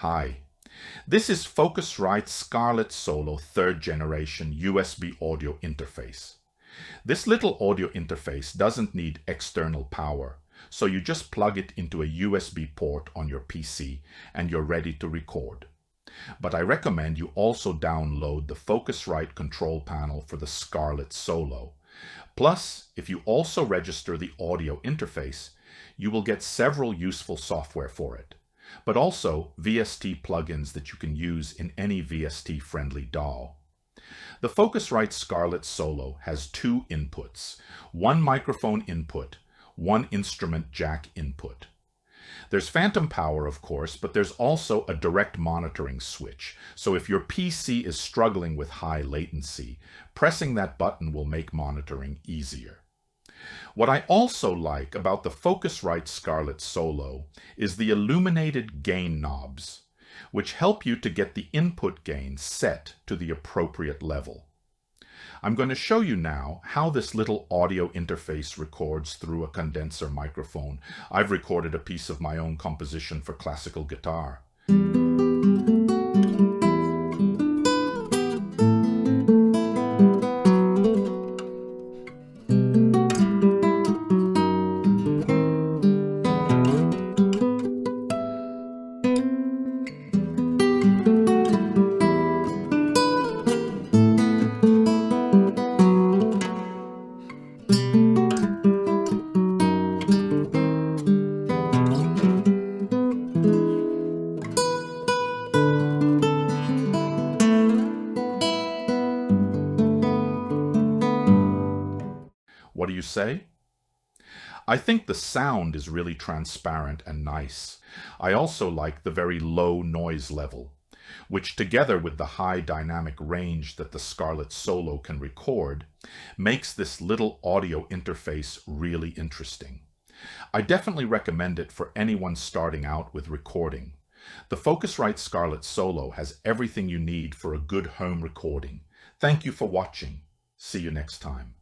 Hi, this is Focusrite Scarlett Solo 3rd generation USB audio interface. This little audio interface doesn't need external power, so you just plug it into a USB port on your PC and you're ready to record. But I recommend you also download the Focusrite control panel for the Scarlett Solo. Plus, if you also register the audio interface, you will get several useful software for it, but also VST plugins that you can use in any VST-friendly DAW. The Focusrite Scarlett Solo has 2 inputs, one microphone input, one instrument jack input. There's phantom power, of course, but there's also a direct monitoring switch, so if your PC is struggling with high latency, pressing that button will make monitoring easier. What I also like about the Focusrite Scarlett Solo is the illuminated gain knobs, which help you to get the input gain set to the appropriate level. I'm going to show you now how this little audio interface records through a condenser microphone. I've recorded a piece of my own composition for classical guitar. What do you say? I think the sound is really transparent and nice. I also like the very low noise level, which together with the high dynamic range that the Scarlett Solo can record, makes this little audio interface really interesting. I definitely recommend it for anyone starting out with recording. The Focusrite Scarlett Solo has everything you need for a good home recording. Thank you for watching. See you next time.